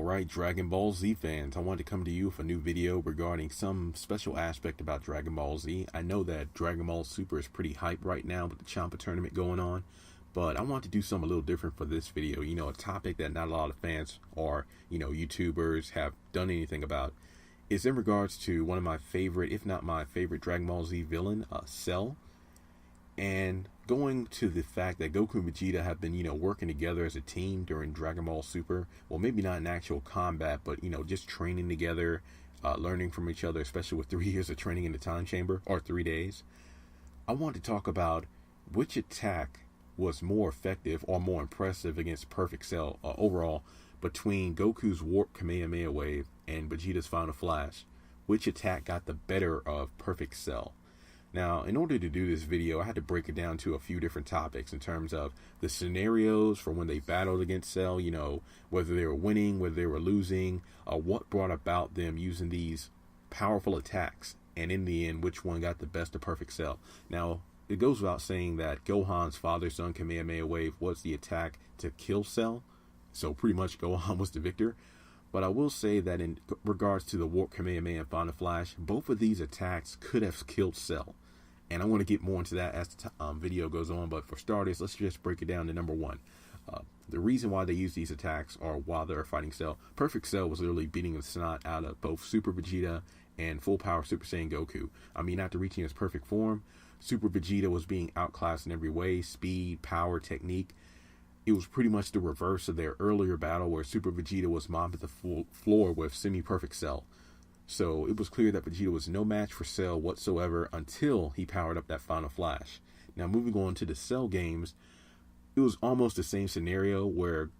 Alright, Dragon Ball Z fans, I wanted to come to you with a new video regarding some special aspect about Dragon Ball Z. I know that Dragon Ball Super is pretty hype right now with the Champa tournament going on, but I want to do something a little different for this video. You know, a topic that not a lot of fans or, YouTubers have done anything about is in regards to one of my favorite, if not my favorite Dragon Ball Z villain, Cell. And going to the fact that Goku and Vegeta have been, working together as a team during Dragon Ball Super. Well, maybe not in actual combat, but, just training together, learning from each other, especially with 3 years of training in the time chamber, or 3 days. I want to talk about which attack was more effective or more impressive against Perfect Cell overall between Goku's Warp Kamehameha Wave and Vegeta's Final Flash. Which attack got the better of Perfect Cell? Now, in order to do this video, I had to break it down to a few different topics in terms of the scenarios for when they battled against Cell, whether they were winning, whether they were losing, what brought about them using these powerful attacks, and in the end, which one got the best of Perfect Cell. Now, it goes without saying that Gohan's father-son Kamehameha Wave was the attack to kill Cell, so pretty much Gohan was the victor. But I will say that in regards to the Warp Kamehameha and Final Flash, both of these attacks could have killed Cell. And I want to get more into that as the video goes on. But for starters, let's just break it down to number one. The reason why they use these attacks or while they're fighting Cell. Perfect Cell was literally beating the snot out of both Super Vegeta and Full Power Super Saiyan Goku. I mean, after reaching his perfect form, Super Vegeta was being outclassed in every way. Speed, power, technique. It was pretty much the reverse of their earlier battle where Super Vegeta was mopping the floor with semi-perfect Cell. So it was clear that Vegeta was no match for Cell whatsoever until he powered up that Final Flash. Now moving on to the Cell games, it was almost the same scenario where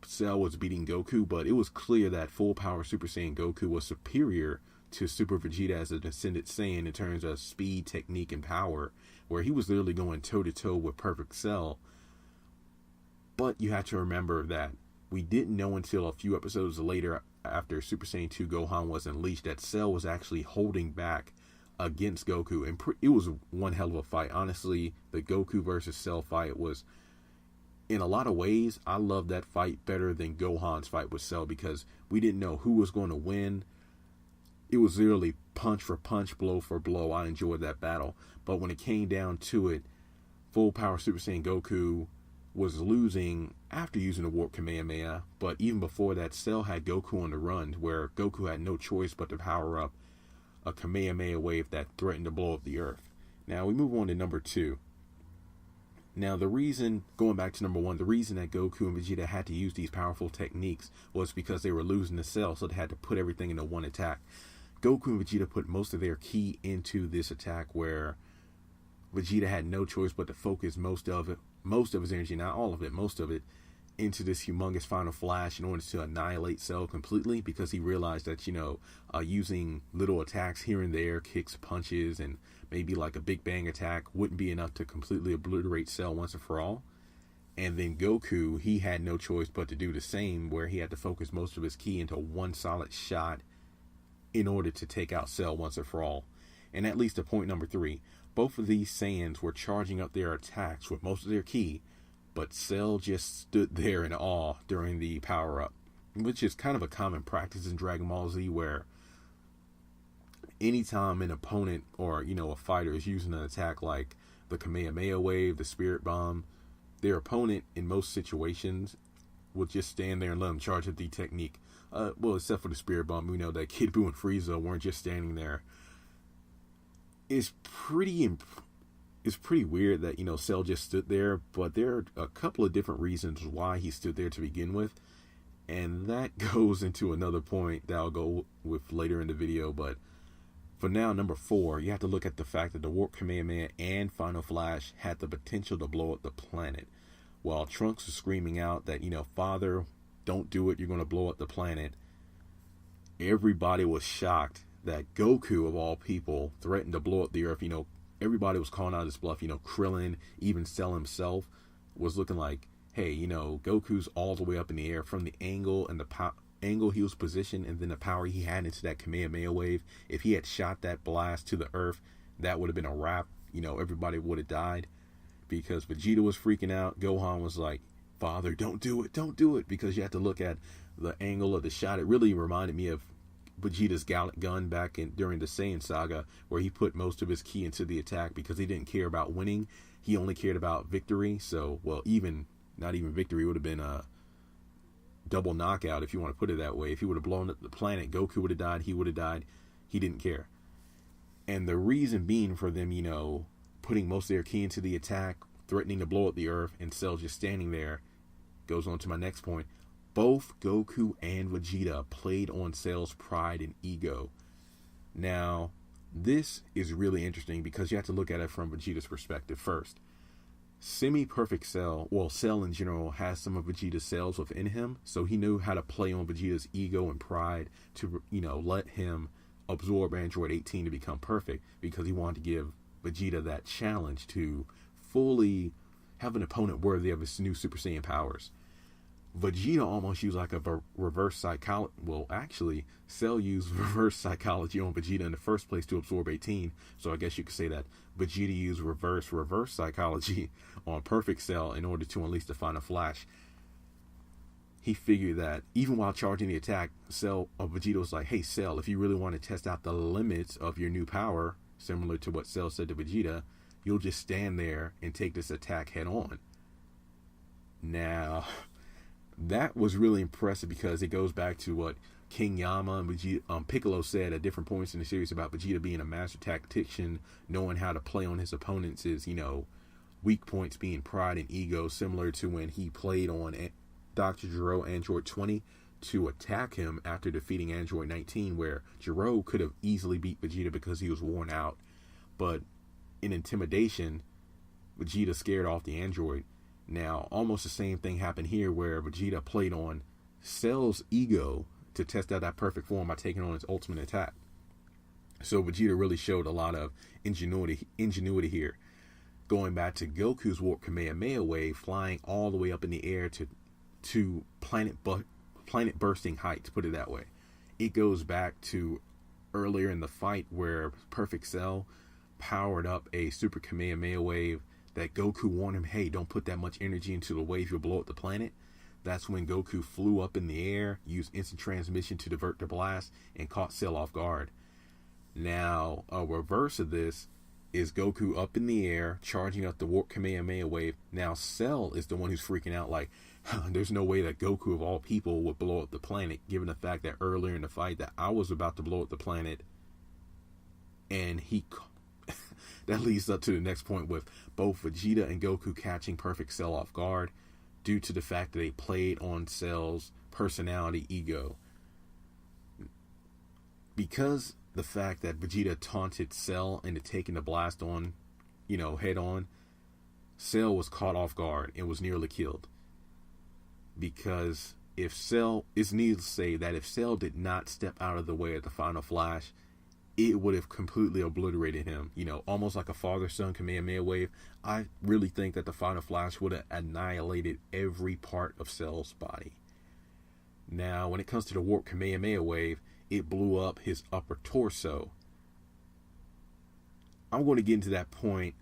Cell was beating Goku, but it was clear that Full Power Super Saiyan Goku was superior to Super Vegeta as a descended Saiyan in terms of speed, technique, and power, where he was literally going toe-to-toe with Perfect Cell. But you have to remember that we didn't know until a few episodes later after Super Saiyan 2 Gohan was unleashed that Cell was actually holding back against Goku. And it was one hell of a fight. Honestly, the Goku versus Cell fight was, in a lot of ways, I love that fight better than Gohan's fight with Cell because we didn't know who was going to win. It was literally punch for punch, blow for blow. I enjoyed that battle. But when it came down to it, Full Power Super Saiyan Goku was losing after using the Warp Kamehameha, but even before that, Cell had Goku on the run, where Goku had no choice but to power up a Kamehameha Wave that threatened to blow up the Earth. Now, we move on to number two. Now, the reason, going back to number one, the reason that Goku and Vegeta had to use these powerful techniques was because they were losing to Cell, so they had to put everything into one attack. Goku and Vegeta put most of their ki into this attack, where Vegeta had no choice but to focus most of his energy, not all of it, most of it, into this humongous Final Flash in order to annihilate Cell completely, because he realized that, using little attacks here and there, kicks, punches, and maybe like a Big Bang attack wouldn't be enough to completely obliterate Cell once and for all. And then Goku, he had no choice but to do the same, where he had to focus most of his ki into one solid shot in order to take out Cell once and for all. And that leads to point number three. Both of these Saiyans were charging up their attacks with most of their ki, but Cell just stood there in awe during the power-up, which is kind of a common practice in Dragon Ball Z, where anytime an opponent or, a fighter is using an attack like the Kamehameha Wave, the Spirit Bomb, their opponent in most situations will just stand there and let them charge up the technique. Well, except for the Spirit Bomb, we know that Kid Buu and Frieza weren't just standing there. It's pretty weird that, Cell just stood there, but there are a couple of different reasons why he stood there to begin with, and that goes into another point that I'll go with later in the video. But for now, number four, you have to look at the fact that the Warp Kamehameha and Final Flash had the potential to blow up the planet. While Trunks was screaming out that, Father, don't do it, you're going to blow up the planet, everybody was shocked that Goku, of all people, threatened to blow up the Earth. Everybody was calling out his bluff. Krillin, even Cell himself, was looking like, hey, Goku's all the way up in the air from the angle and the angle he was positioned, and then the power he had into that Kamehameha Wave. If he had shot that blast to the Earth, that would have been a wrap. Everybody would have died, because Vegeta was freaking out. Gohan was like, Father, don't do it, because you have to look at the angle of the shot, it really reminded me of Vegeta's Gallic Gun back during the Saiyan saga, where he put most of his ki into the attack because he didn't care about winning. He only cared about victory. So, well, not even victory, would have been a double knockout, if you want to put it that way. If he would have blown up the planet, Goku would have died, he would have died. He didn't care. And the reason being for them, putting most of their ki into the attack, threatening to blow up the Earth, and Cell just standing there, goes on to my next point. Both Goku and Vegeta played on Cell's pride and ego. Now, this is really interesting because you have to look at it from Vegeta's perspective first. Semi-perfect Cell, well, Cell in general, has some of Vegeta's cells within him, so he knew how to play on Vegeta's ego and pride to, let him absorb Android 18 to become perfect, because he wanted to give Vegeta that challenge to fully have an opponent worthy of his new Super Saiyan powers. Vegeta almost used like a reverse psychology. Well, actually, Cell used reverse psychology on Vegeta in the first place to absorb 18. So I guess you could say that Vegeta used reverse psychology on Perfect Cell in order to unleash the final flash. He figured that even while charging the attack, Vegeta was like, "Hey, Cell, if you really want to test out the limits of your new power," similar to what Cell said to Vegeta, "you'll just stand there and take this attack head on." Now, that was really impressive because it goes back to what King Yama and Vegeta, Piccolo said at different points in the series about Vegeta being a master tactician, knowing how to play on his opponents' weak points being pride and ego, similar to when he played on Dr. Gero Android 20 to attack him after defeating Android 19, where Gero could have easily beat Vegeta because he was worn out. But in intimidation, Vegeta scared off the android. Now, almost the same thing happened here, where Vegeta played on Cell's ego to test out that perfect form by taking on his ultimate attack. So Vegeta really showed a lot of ingenuity here. Going back to Goku's Warp Kamehameha wave, flying all the way up in the air to planet bursting height, to put it that way. It goes back to earlier in the fight where Perfect Cell powered up a Super Kamehameha wave that Goku warned him, "Hey, don't put that much energy into the wave, you'll blow up the planet." That's when Goku flew up in the air, used instant transmission to divert the blast, and caught Cell off guard. Now, a reverse of this is Goku up in the air, charging up the Warp Kamehameha wave. Now, Cell is the one who's freaking out like, there's no way that Goku, of all people, would blow up the planet, given the fact that earlier in the fight that I was about to blow up the planet, and that leads up to the next point with both Vegeta and Goku catching Perfect Cell off guard due to the fact that they played on Cell's personality ego. Because the fact that Vegeta taunted Cell into taking the blast on, head on, Cell was caught off guard and was nearly killed. Because it's needless to say that if Cell did not step out of the way at the final flash, it would have completely obliterated him. Almost like a father-son Kamehameha wave. I really think that the final flash would have annihilated every part of Cell's body. Now, when it comes to the Warp Kamehameha wave, it blew up his upper torso. I'm going to get into that point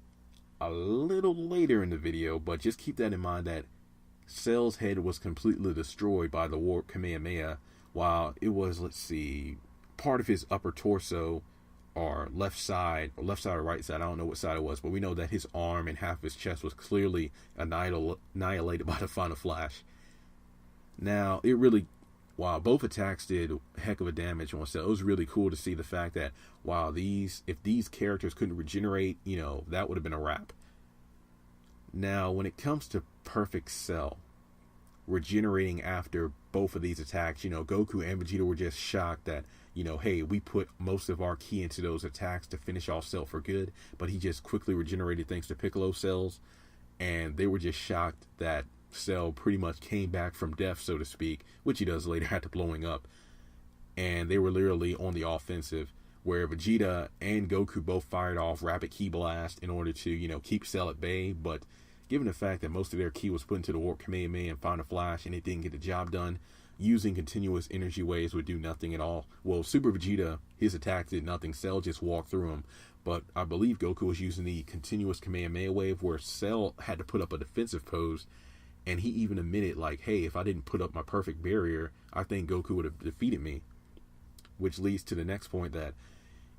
a little later in the video, but just keep that in mind that Cell's head was completely destroyed by the Warp Kamehameha, while it was, part of his upper torso, or left side or right side, I don't know what side it was, but we know that his arm and half of his chest was clearly annihilated by the final flash. Now, while both attacks did a heck of a damage on Cell, it was really cool to see the fact that if these characters couldn't regenerate, that would have been a wrap. Now, when it comes to Perfect Cell regenerating after both of these attacks, Goku and Vegeta were just shocked that, hey, we put most of our ki into those attacks to finish off Cell for good, but he just quickly regenerated thanks to Piccolo cells, and they were just shocked that Cell pretty much came back from death, so to speak, which he does later after blowing up, and they were literally on the offensive, where Vegeta and Goku both fired off rapid ki blast in order to, keep Cell at bay, but given the fact that most of their ki was put into the Warp Kamehameha and Final Flash and it didn't get the job done, using continuous energy waves would do nothing at all. Well, Super Vegeta, his attacks did nothing. Cell just walked through him. But I believe Goku was using the continuous Kamehameha wave, where Cell had to put up a defensive pose, And he even admitted, like, hey, if I didn't put up my perfect barrier, I think Goku would have defeated me. Which leads to the next point, that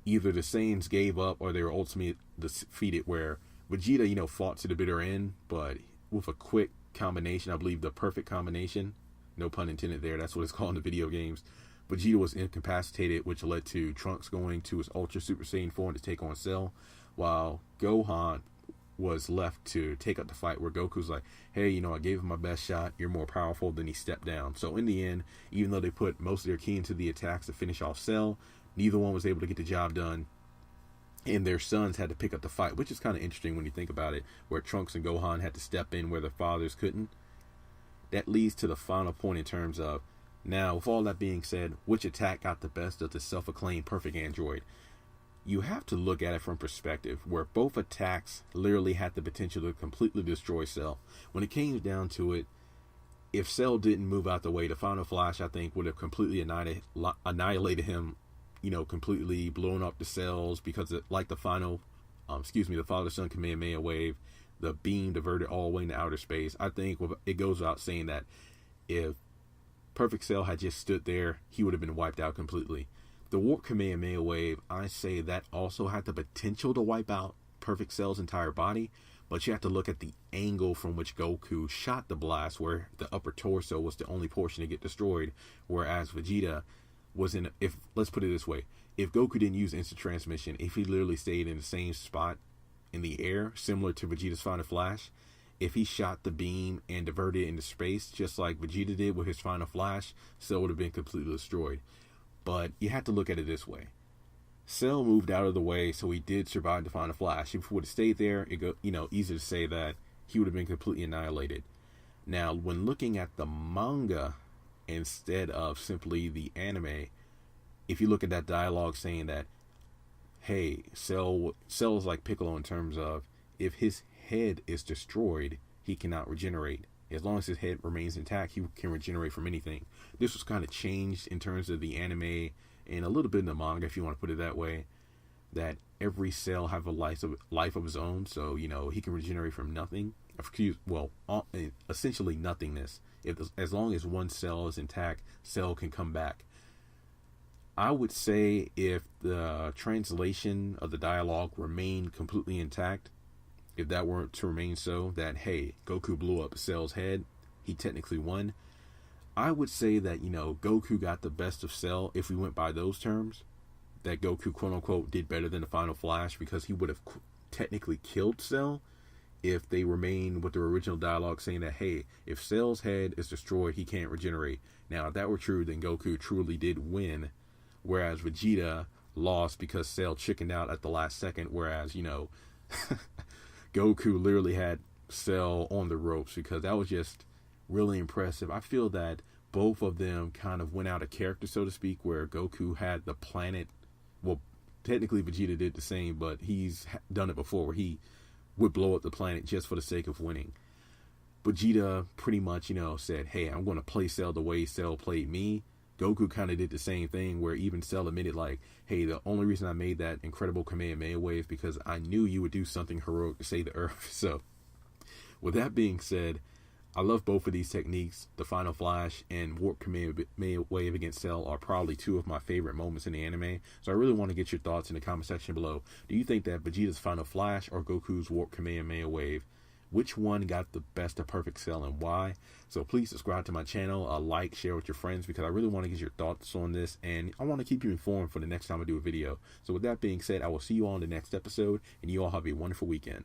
either the Saiyans gave up or they were ultimately defeated, where Vegeta, fought to the bitter end, but with a quick combination, I believe the perfect combination, no pun intended there, that's what it's called in the video games, Vegeta was incapacitated, which led to Trunks going to his Ultra Super Saiyan form to take on Cell, while Gohan was left to take up the fight, where Goku's like, hey, I gave him my best shot, you're more powerful, then he stepped down. So in the end, even though they put most of their key into the attacks to finish off Cell, neither one was able to get the job done, and their sons had to pick up the fight, which is kind of interesting when you think about it, where Trunks and Gohan had to step in where their fathers couldn't. That leads to the final point in terms of, now, with all that being said, which attack got the best of the self-acclaimed perfect android? You have to look at it from perspective, where both attacks literally had the potential to completely destroy Cell. When it came down to it, if Cell didn't move out the way, the Final Flash, I think, would have completely annihilated him, completely blown up the cells, because like the the father-son Kamehameha wave, the beam diverted all the way into outer space. I think it goes without saying that if Perfect Cell had just stood there, he would have been wiped out completely. The Warp Kamehameha wave, I say that also had the potential to wipe out Perfect Cell's entire body, but you have to look at the angle from which Goku shot the blast, where the upper torso was the only portion to get destroyed, whereas Vegeta was in, let's put it this way, if Goku didn't use instant transmission, if he literally stayed in the same spot in the air, similar to Vegeta's Final Flash, if he shot the beam and diverted it into space, just like Vegeta did with his Final Flash, Cell would have been completely destroyed. But you have to look at it this way. Cell moved out of the way, so he did survive the Final Flash. If he would have stayed there, easy to say that he would have been completely annihilated. Now, when looking at the manga instead of simply the anime, if you look at that dialogue saying that, hey, Cell is like Piccolo in terms of, if his head is destroyed, he cannot regenerate. As long as his head remains intact, he can regenerate from anything. This was kind of changed in terms of the anime and a little bit in the manga, if you want to put it that way, that every cell have a life of his own, so he can regenerate from nothing. Essentially nothingness. As long as one cell is intact, Cell can come back. I would say if the translation of the dialogue remained completely intact, if that weren't to remain so, that, hey, Goku blew up Cell's head, he technically won, I would say that, Goku got the best of Cell, if we went by those terms, that Goku, quote-unquote, did better than the Final Flash, because he would have technically killed Cell if they remain with the original dialogue saying that, hey, if Cell's head is destroyed, he can't regenerate. Now, if that were true, then Goku truly did win, whereas Vegeta lost because Cell chickened out at the last second, whereas, Goku literally had Cell on the ropes, because that was just really impressive. I feel that both of them kind of went out of character, so to speak, where Goku had the planet, well, technically Vegeta did the same, but he's done it before, where he would blow up the planet just for the sake of winning. Vegeta pretty much, said, hey, I'm going to play Cell the way Cell played me. Goku kind of did the same thing, where even Cell admitted, like, hey, the only reason I made that incredible Kamehameha wave because I knew you would do something heroic to save the Earth. So, with that being said, I love both of these techniques. The Final Flash and Warp Kamehameha wave against Cell are probably two of my favorite moments in the anime. So I really want to get your thoughts in the comment section below. Do you think that Vegeta's Final Flash or Goku's Warp Kamehameha wave, which one got the best of Perfect Cell and why? So please subscribe to my channel, like, share with your friends, because I really want to get your thoughts on this, and I want to keep you informed for the next time I do a video. So with that being said, I will see you all in the next episode, and you all have a wonderful weekend.